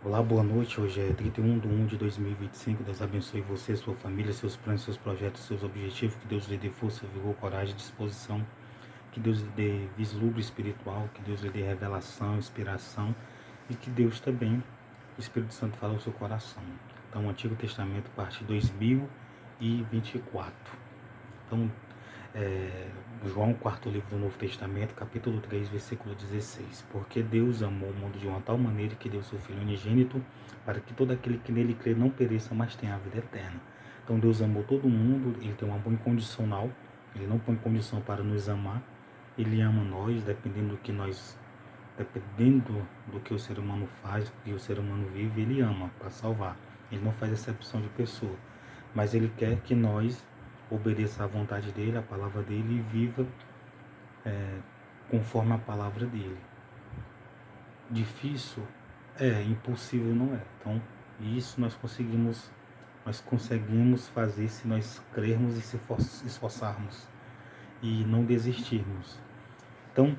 Olá, boa noite. Hoje é 31/1/2025. Deus abençoe você, sua família, seus planos, seus projetos, seus objetivos. Que Deus lhe dê força, vigor, coragem, disposição. Que Deus lhe dê vislumbre espiritual. Que Deus lhe dê revelação, inspiração. E que Deus também, o Espírito Santo, fale ao seu coração. Então, Antigo Testamento, parte 2024. Então, João, quarto livro do Novo Testamento, capítulo 3, versículo 16. Porque Deus amou o mundo de uma tal maneira que deu seu Filho unigênito, para que todo aquele que nele crê não pereça, mas tenha a vida eterna. Então Deus amou todo mundo, Ele tem um amor incondicional, Ele não põe condição para nos amar, Ele ama nós, dependendo do que o ser humano faz, do que o ser humano vive, Ele ama para salvar. Ele não faz exceção de pessoa, mas Ele quer que nós obedeça à vontade dele, à palavra dele, e viva conforme a palavra dele. Difícil impossível não é. Então, isso nós conseguimos fazer se nós crermos e se esforçarmos e não desistirmos. Então,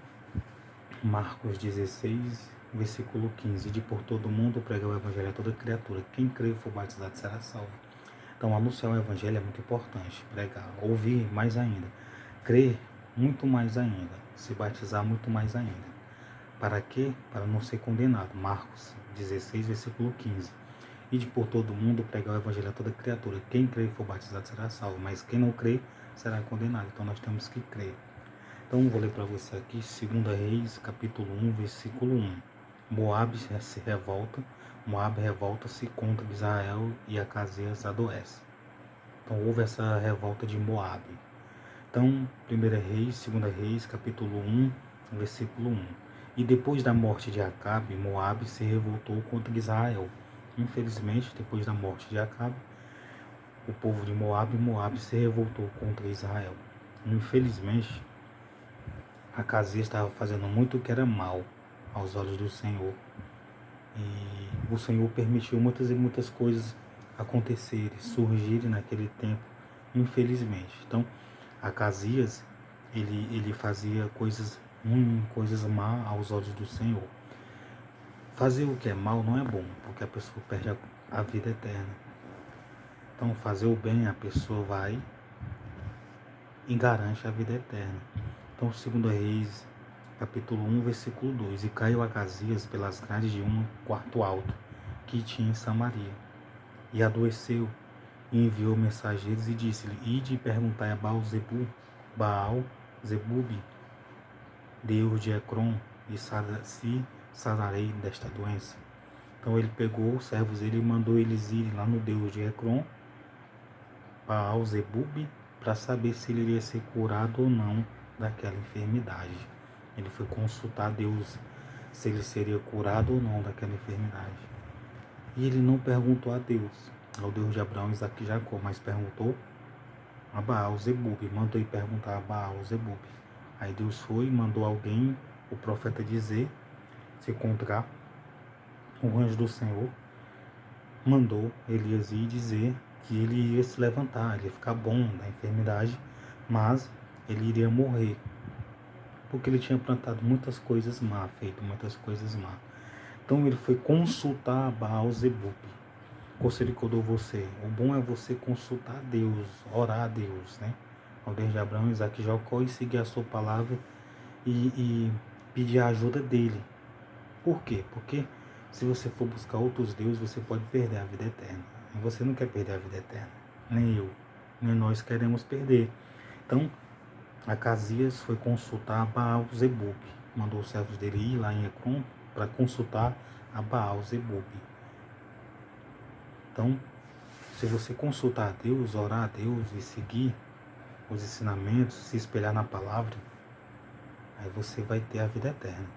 Marcos 16, versículo 15: de por todo mundo pregar o evangelho a toda criatura. Quem crê e for batizado será salvo. Então, anunciar o evangelho é muito importante. Pregar, ouvir mais ainda, crer muito mais ainda, se batizar muito mais ainda. Para quê? Para não ser condenado. Marcos 16, versículo 15. E de por todo mundo pregar o evangelho a toda criatura. Quem crê e for batizado será salvo, mas quem não crê será condenado. Então nós temos que crer. Então vou ler para você aqui 2 Reis, capítulo 1, versículo 1. Moabe se revolta, Moabe revolta-se contra Israel e Acasias adoece. Então houve essa revolta de Moabe. Então, 1 Reis, 2 Reis, capítulo 1, versículo 1. E depois da morte de Acabe, Moabe se revoltou contra Israel. Infelizmente, depois da morte de Acabe, o povo de Moabe se revoltou contra Israel. Infelizmente, Acasias estava fazendo muito o que era mal aos olhos do Senhor. E o Senhor permitiu muitas e muitas coisas acontecerem, surgirem naquele tempo, infelizmente. Então, Acasias, ele fazia coisas ruins, coisas má aos olhos do Senhor. Fazer o que é mal não é bom, porque a pessoa perde a vida eterna. Então, fazer o bem, a pessoa vai e garante a vida eterna. Então, 2 Reis, capítulo 1, versículo 2. E caiu Acasias pelas grades de um quarto alto que tinha em Samaria, e adoeceu, e enviou mensageiros e disse-lhe: ide e perguntai a Baal-Zebub, Deus de Ecrom, e se sararei desta doença. Então ele pegou os servos dele e mandou eles irem lá no Deus de Ecrom, Baal-Zebub, para saber se ele iria ser curado ou não daquela enfermidade. Ele foi consultar Deus se ele seria curado ou não daquela enfermidade. E ele não perguntou a Deus, ao Deus de Abraão, Isaque e Jacó, mas perguntou a Baal-Zebub, mandou ele perguntar a Baal-Zebub. Aí Deus foi e mandou alguém, o profeta, dizer, se encontrar o anjo do Senhor, mandou Elias ir dizer que ele ia se levantar, ele ia ficar bom da enfermidade, mas ele iria morrer, porque ele tinha plantado muitas coisas má, feito muitas coisas má. Então ele foi consultar a Baal-Zebub. Conselho que eu dou você, o bom é você consultar a Deus, orar a Deus, né? Ao Deus de Abraão, Isaque e Jacó, e seguir a sua palavra e pedir a ajuda dele. Por quê? Porque se você for buscar outros deuses, você pode perder a vida eterna. E você não quer perder a vida eterna. Nem eu, nem nós queremos perder. Então, Acasias foi consultar a Baal-Zebub. Mandou os servos dele ir lá em Ecrom para consultar a Baal-Zebub. Então, se você consultar a Deus, orar a Deus e seguir os ensinamentos, se espelhar na palavra, aí você vai ter a vida eterna.